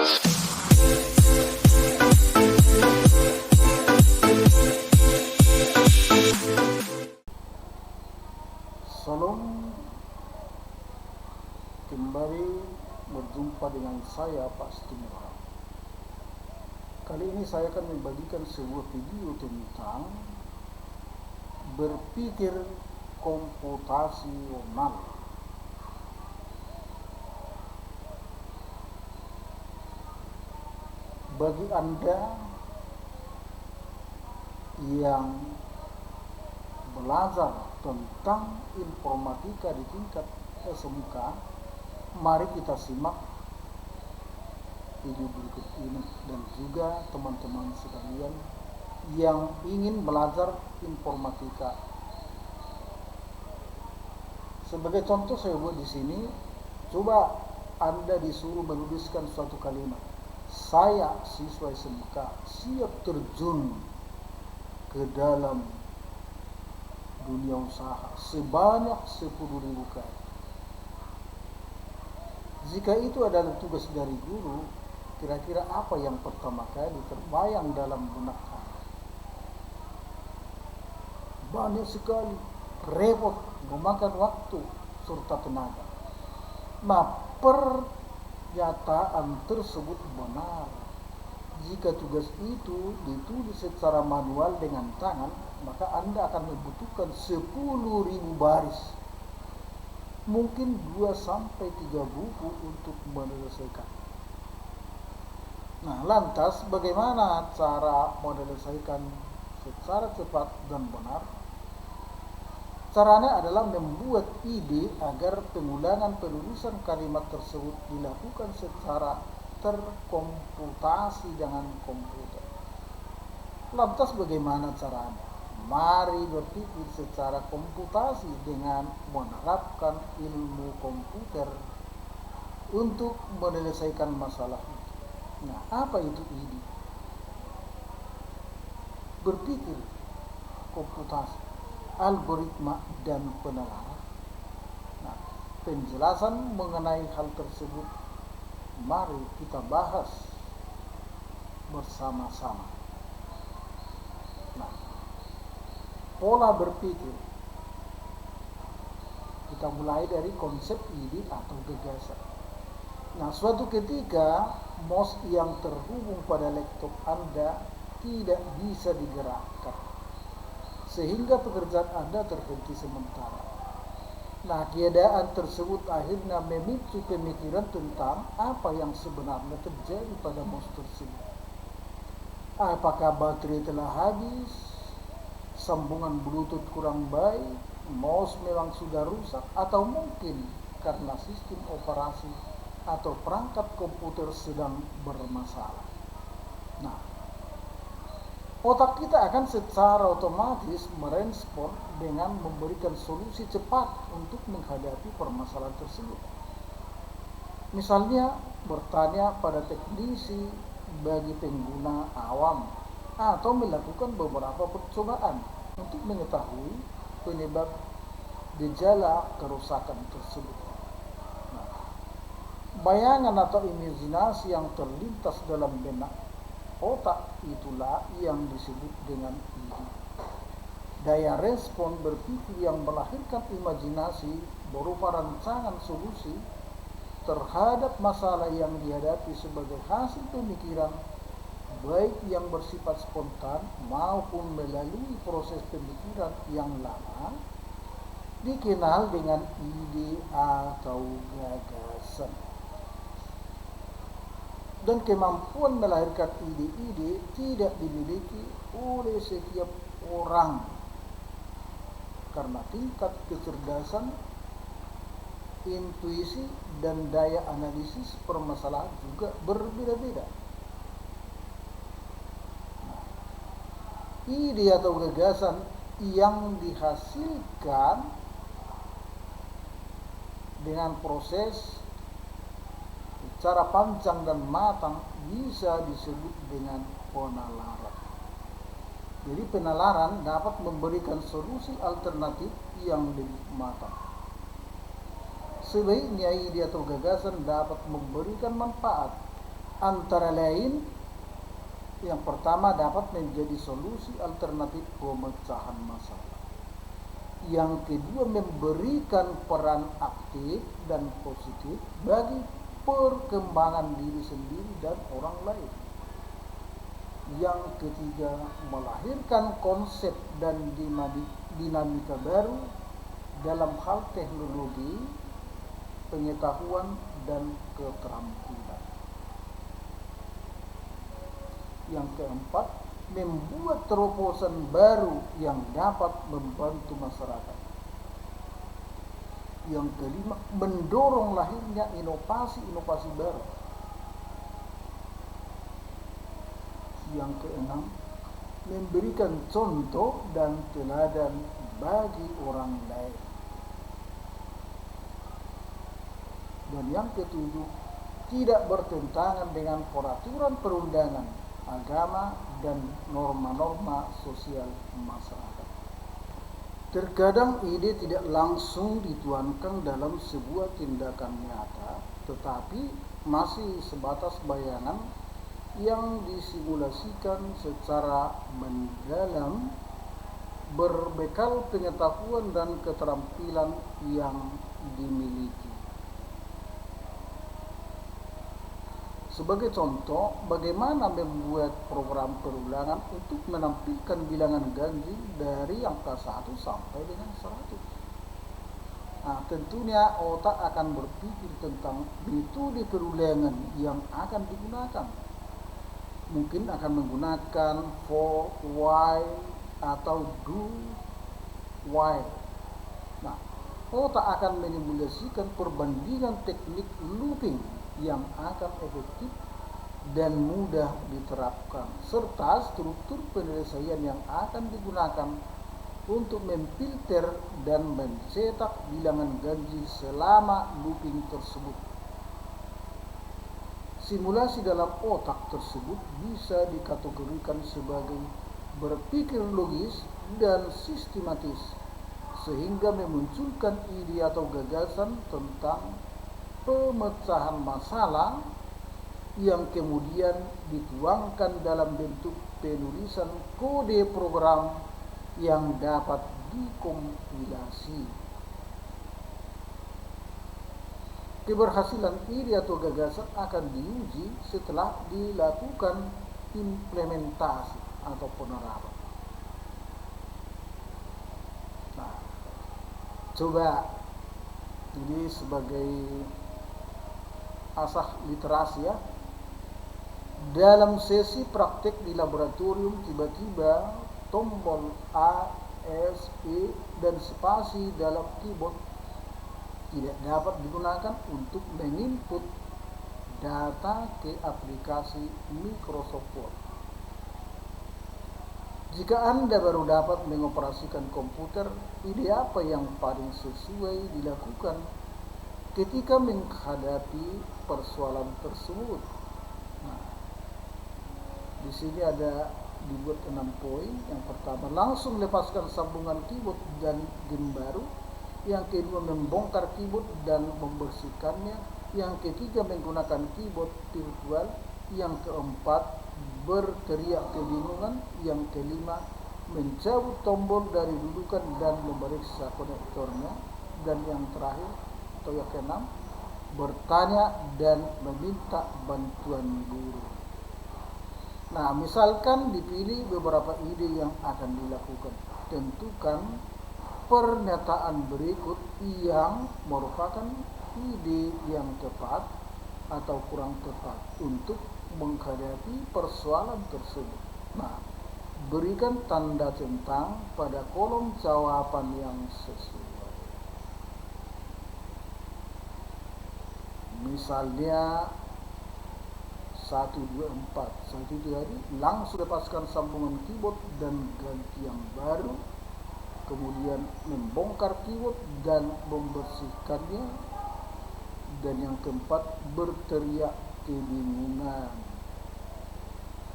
Salam, kembali berjumpa dengan saya Pak Stimura. Kali ini saya akan membagikan sebuah video tentang berpikir komputasional. Bagi Anda yang belajar tentang informatika di tingkat SMK, mari kita simak video berikut ini, dan juga teman-teman sekalian yang ingin belajar informatika. Sebagai contoh saya buat di sini, coba Anda disuruh menuliskan suatu kalimat. Saya siswa SMK siap terjun ke dalam dunia usaha sebanyak 10.000 kali. Jika itu adalah tugas dari guru, kira-kira apa yang pertama kali terbayang dalam benak Anda? Banyak sekali, repot, memakan waktu serta tenaga. Nah, pernyataan tersebut benar. Jika tugas itu ditulis secara manual dengan tangan, maka Anda akan membutuhkan 10.000 baris. Mungkin 2-3 buku untuk menyelesaikan. Nah, lantas bagaimana cara menyelesaikan secara cepat dan benar? Caranya adalah membuat ide agar pengulangan penulisan kalimat tersebut dilakukan secara terkomputasi dengan komputer. Lantas bagaimana caranya? Mari berpikir secara komputasi dengan menerapkan ilmu komputer untuk menyelesaikan masalah itu. Nah, apa itu ide? Berpikir komputasi, algoritma, dan penalaran. Nah, penjelasan mengenai hal tersebut mari kita bahas bersama-sama. Nah, pola berpikir. Kita mulai dari konsep ide atau gagasan. Nah, suatu ketika mouse yang terhubung pada laptop Anda tidak bisa digerakkan, sehingga pekerjaan Anda terhenti sementara. Nah, keadaan tersebut akhirnya memicu pemikiran tentang apa yang sebenarnya terjadi pada mouse tersebut. Apakah baterai telah habis, sambungan Bluetooth kurang baik, mouse memang sudah rusak, atau mungkin karena sistem operasi atau perangkat komputer sedang bermasalah. Nah, otak kita akan secara otomatis merespon dengan memberikan solusi cepat untuk menghadapi permasalahan tersebut. Misalnya, bertanya pada teknisi bagi pengguna awam, atau melakukan beberapa percobaan untuk mengetahui penyebab gejala kerusakan tersebut. Nah, bayangan atau imajinasi yang terlintas dalam benak otak itulah yang disebut dengan ide. Daya respon berpikir yang melahirkan imajinasi berupa rancangan solusi terhadap masalah yang dihadapi sebagai hasil pemikiran, baik yang bersifat spontan maupun melalui proses pemikiran yang lama, dikenal dengan ide atau gagasan. Dan kemampuan melahirkan ide-ide tidak dimiliki oleh setiap orang, karena tingkat kecerdasan, intuisi, dan daya analisis permasalahan juga berbeda-beda. Ide atau gagasan yang dihasilkan dengan proses secara panjang dan matang bisa disebut dengan penalaran. Jadi penalaran dapat memberikan solusi alternatif yang lebih matang. Sebaiknya ide atau gagasan dapat memberikan manfaat Antara lain, yang pertama dapat menjadi solusi alternatif pemecahan masalah. Yang kedua, memberikan peran aktif dan positif bagi perkembangan diri sendiri dan orang lain. Yang ketiga, melahirkan konsep dan dinamika baru dalam hal teknologi, pengetahuan, dan keterampilan. Yang keempat, membuat terobosan baru yang dapat membantu masyarakat. Yang kelima, mendorong lahirnya inovasi-inovasi baru. Yang keenam, memberikan contoh dan teladan bagi orang lain. Dan yang ketujuh, tidak bertentangan dengan peraturan perundangan, agama, dan norma-norma sosial masyarakat. Terkadang ide tidak langsung dituangkan dalam sebuah tindakan nyata, tetapi masih sebatas bayangan yang disimulasikan secara mendalam berbekal pengetahuan dan keterampilan yang dimiliki. Sebagai contoh, bagaimana membuat program perulangan untuk menampilkan bilangan ganjil dari angka 1 sampai dengan 100. Nah, tentunya otak akan berpikir tentang metode perulangan yang akan digunakan. Mungkin akan menggunakan for, while, atau do, while. Nah, otak akan mensimulasikan perbandingan teknik looping yang akan efektif dan mudah diterapkan, serta struktur penyelesaian yang akan digunakan untuk memfilter dan mencetak bilangan ganjil selama looping tersebut. Simulasi dalam otak tersebut bisa dikategorikan sebagai berpikir logis dan sistematis, sehingga memunculkan ide atau gagasan tentang pemecahan masalah yang kemudian dituangkan dalam bentuk penulisan kode program yang dapat dikompilasi. Keberhasilan ide atau gagasan akan diuji setelah dilakukan implementasi atau penerapan. Nah, coba ini sebagai asah literasi ya. Dalam sesi praktek di laboratorium, tiba-tiba tombol A, S, E, dan spasi dalam keyboard tidak dapat digunakan untuk menginput data ke aplikasi Microsoft Word. Jika Anda baru dapat mengoperasikan komputer, ide apa yang paling sesuai dilakukan ketika menghadapi persoalan tersebut? Nah, di sini ada dibuat 6 poin. Yang pertama, langsung lepaskan sambungan keyboard dan game baru. Yang kedua, membongkar keyboard dan membersihkannya. Yang ketiga, menggunakan keyboard virtual. Yang keempat, berteriak kebingungan. Yang kelima, mencabut tombol dari dudukan dan memeriksa konektornya. Dan yang terakhir atau yang keenam, bertanya dan meminta bantuan guru. Nah, misalkan dipilih beberapa ide yang akan dilakukan. Tentukan pernyataan berikut yang merupakan ide yang tepat atau kurang tepat untuk menghadapi persoalan tersebut. Nah, berikan tanda centang pada kolom jawaban yang sesuai. Misalnya 1, 2, 4. 1 tadi, langsung lepaskan sambungan keyboard dan ganti yang baru. Kemudian membongkar keyboard dan membersihkannya. Dan yang keempat, berteriak kebingungan.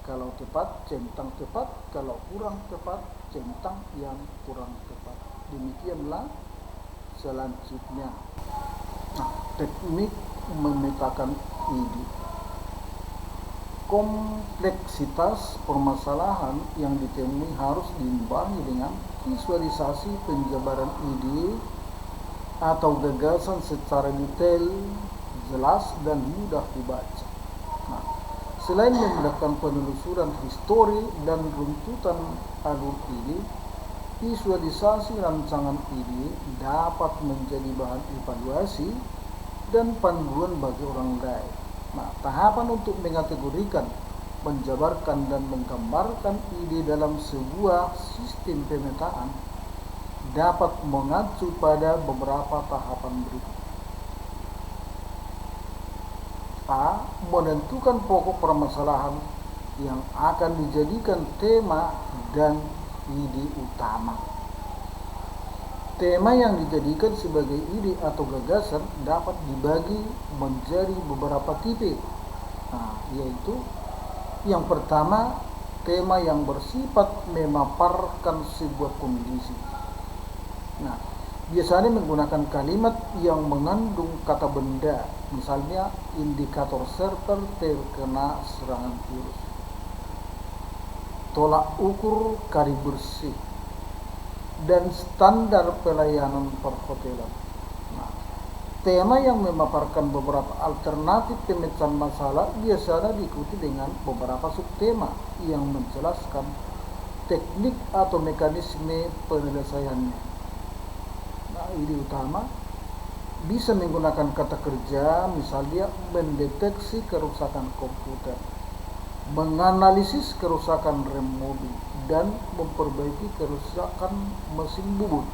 Kalau tepat, centang tepat. Kalau kurang tepat, centang yang kurang tepat. Demikianlah selanjutnya. Nah, teknik memetakan ide. Kompleksitas permasalahan yang ditemui harus diimbangi dengan visualisasi penjabaran ide atau gagasan secara detail, jelas, dan mudah dibaca. Nah, selain memudahkan penelusuran histori dan runtutan alur ide, visualisasi rancangan ide dapat menjadi bahan evaluasi dan panduan bagi orang lain. Nah, tahapan untuk mengategorikan, menjabarkan, dan menggambarkan ide dalam sebuah sistem pemetaan dapat mengacu pada beberapa tahapan berikut. A. Menentukan pokok permasalahan yang akan dijadikan tema dan ide utama. Tema yang dijadikan sebagai ide atau gagasan dapat dibagi menjadi beberapa tipe. Nah, yaitu yang pertama, tema yang bersifat memaparkan sebuah kondisi. Nah, biasanya menggunakan kalimat yang mengandung kata benda, misalnya indikator server terkena serangan virus, tolak ukur kari bersih, dan standar pelayanan perhotelan. Nah, tema yang memaparkan beberapa alternatif pemecahan masalah biasanya diikuti dengan beberapa subtema yang menjelaskan teknik atau mekanisme penyelesaiannya. Nah, ide utama bisa menggunakan kata kerja, misalnya mendeteksi kerusakan komputer, menganalisis kerusakan rem mobil, dan memperbaiki kerusakan mesin bubut.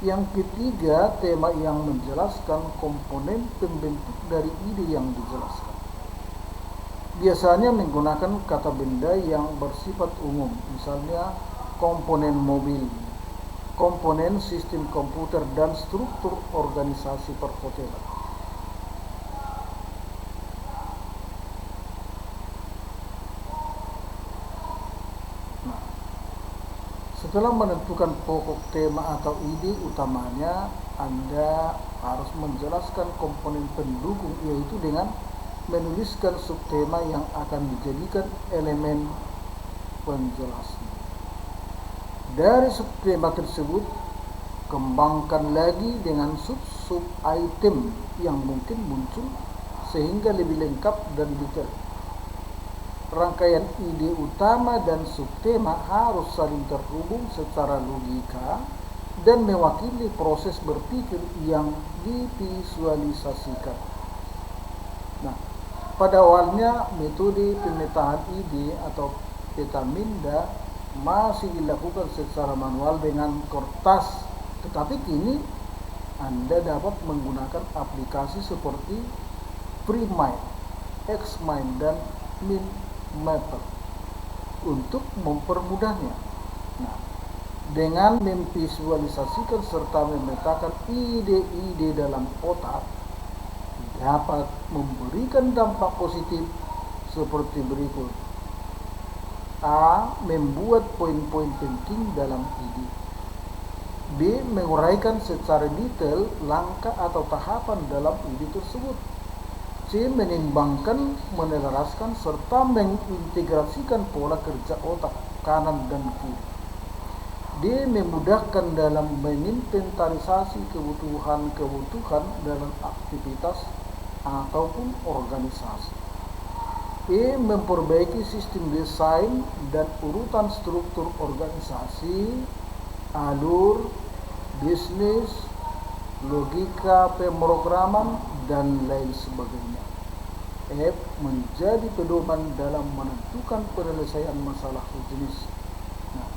Yang ketiga, tema yang menjelaskan komponen pembentuk dari ide yang dijelaskan. Biasanya menggunakan kata benda yang bersifat umum, misalnya komponen mobil, komponen sistem komputer, dan struktur organisasi perhotelan. Setelah menentukan pokok tema atau ide utamanya, Anda harus menjelaskan komponen pendukung, yaitu dengan menuliskan subtema yang akan dijadikan elemen penjelasnya. Dari subtema tersebut, kembangkan lagi dengan sub-sub item yang mungkin muncul sehingga lebih lengkap dan detail. Rangkaian ide utama dan subtema harus saling terhubung secara logika dan mewakili proses berpikir yang divisualisasikan. Nah, pada awalnya metode pemetaan ide atau petaminda masih dilakukan secara manual dengan kertas, tetapi kini Anda dapat menggunakan aplikasi seperti Primind, Xmind, dan Mapper untuk mempermudahnya. Nah, dengan memvisualisasikan serta memetakan ide-ide dalam otak dapat memberikan dampak positif seperti berikut. A. Membuat poin-poin penting dalam ide. B. Menguraikan secara detail langkah atau tahapan dalam ide tersebut. C. Menimbangkan, menelaraskan, serta mengintegrasikan pola kerja otak kanan dan kiri. D. Memudahkan dalam menginventarisasi kebutuhan-kebutuhan dalam aktivitas ataupun organisasi. E. Memperbaiki sistem desain dan urutan struktur organisasi, alur, bisnis, logika pemrograman, dan lain sebagainya. F. Menjadi pedoman dalam menentukan penyelesaian masalah sejenis. Nah,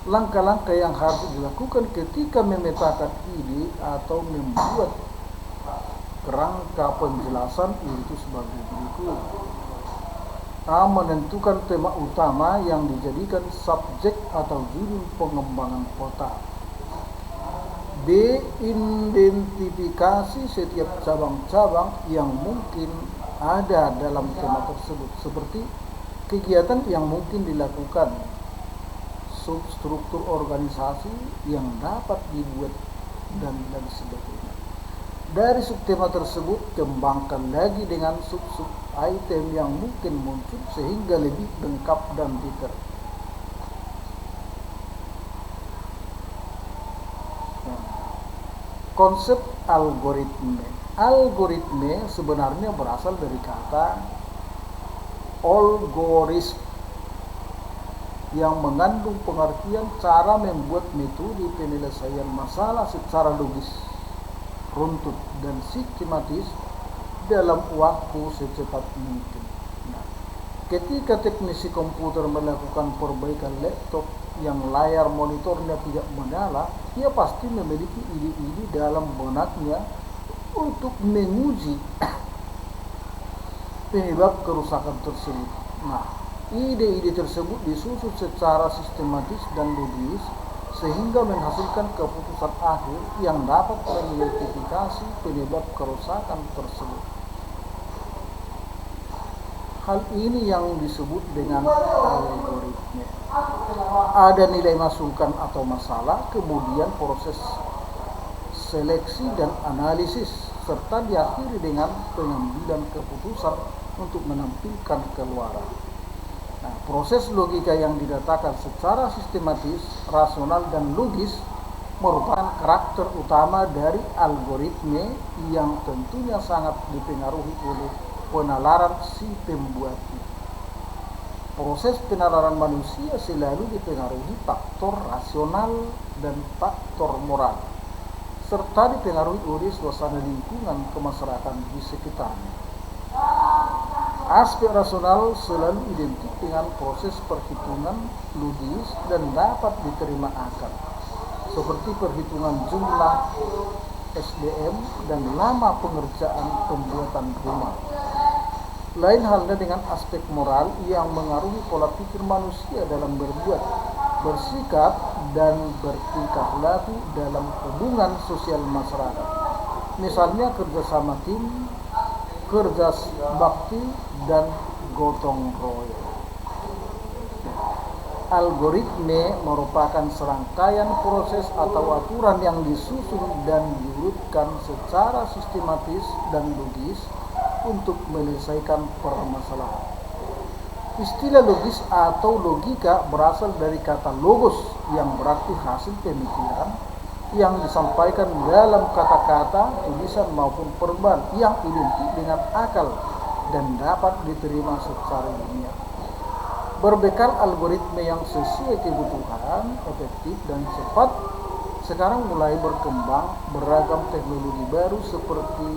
langkah-langkah yang harus dilakukan ketika memetakan ide atau membuat kerangka penjelasan itu sebagai berikut. A. Menentukan tema utama yang dijadikan subjek atau judul pengembangan otak. B. Identifikasi setiap cabang-cabang yang mungkin ada dalam tema tersebut, seperti kegiatan yang mungkin dilakukan, substruktur organisasi yang dapat dibuat, dan sebagainya. Dari subtema tersebut, kembangkan lagi dengan sub-sub item yang mungkin muncul sehingga lebih lengkap dan detail. Konsep algoritme. Algoritme sebenarnya berasal dari kata algorithm yang mengandung pengertian cara membuat metode penyelesaian masalah secara logis, runtut, dan sistematis dalam waktu secepat mungkin. Nah, ketika teknisi komputer melakukan perbaikan laptop yang layar monitornya tidak menyala, dia pasti memiliki ide-ide dalam benaknya untuk menguji penyebab kerusakan tersebut. Nah, ide-ide tersebut disusun secara sistematis dan logis sehingga menghasilkan keputusan akhir yang dapat mengidentifikasi penyebab kerusakan tersebut. Hal ini yang disebut dengan algoritme. Ada nilai masukan atau masalah, kemudian proses seleksi dan analisis, serta diakhiri dengan pengambilan keputusan untuk menampilkan keluaran. Nah, proses logika yang didatakan secara sistematis, rasional, dan logis merupakan karakter utama dari algoritme yang tentunya sangat dipengaruhi oleh penalaran si pembuatnya. Proses penalaran manusia selalu dipengaruhi faktor rasional dan faktor moral, serta dipengaruhi oleh suasana lingkungan kemasyarakatan di sekitarnya. Aspek rasional selalu identik dengan proses perhitungan logis dan dapat diterima akal, seperti perhitungan jumlah SDM dan lama pengerjaan pembuatan rumah. Lain halnya dengan aspek moral yang mengaruhi pola pikir manusia dalam berbuat, bersikap, dan bertingkah laku dalam hubungan sosial masyarakat. Misalnya kerjasama tim, kerja bakti, dan gotong royong. Algoritme merupakan serangkaian proses atau aturan yang disusun dan diurutkan secara sistematis dan logis untuk menyelesaikan permasalahan. Istilah logis atau logika berasal dari kata logos yang berarti hasil pemikiran yang disampaikan dalam kata-kata, tulisan maupun perban yang identik dengan akal dan dapat diterima secara ilmiah. Berbekal algoritma yang sesuai kebutuhan, efektif, dan cepat, sekarang mulai berkembang beragam teknologi baru seperti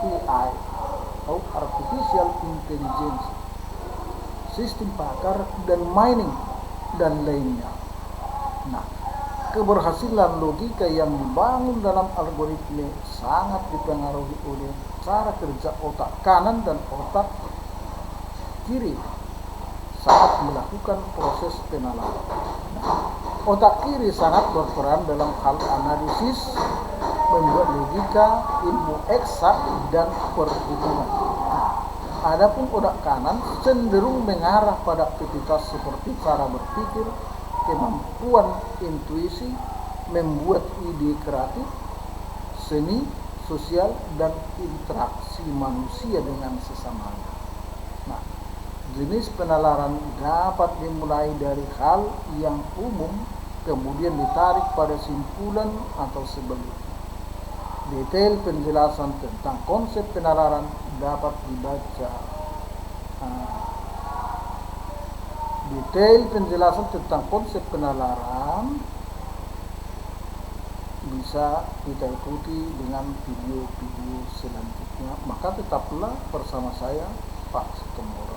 AI atau Artificial Intelligence, sistem pakar, dan mining, dan lainnya. Nah, keberhasilan logika yang dibangun dalam algoritma sangat dipengaruhi oleh cara kerja otak kanan dan otak kiri saat melakukan proses penalaran. Otak kiri sangat berperan dalam hal analisis, membuat logika, ilmu eksak, dan perhitungan. Adapun otak kanan cenderung mengarah pada aktivitas seperti cara berpikir, kemampuan intuisi, membuat ide kreatif, seni, sosial, dan interaksi manusia dengan sesamanya. Nah, jenis penalaran dapat dimulai dari hal yang umum, kemudian ditarik pada simpulan atau sebaliknya. Detail penjelasan tentang konsep penalaran dapat dibaca. Detail penjelasan tentang konsep penalaran bisa kita ikuti dengan video-video selanjutnya. Maka tetaplah bersama saya, Pak Sutomoro.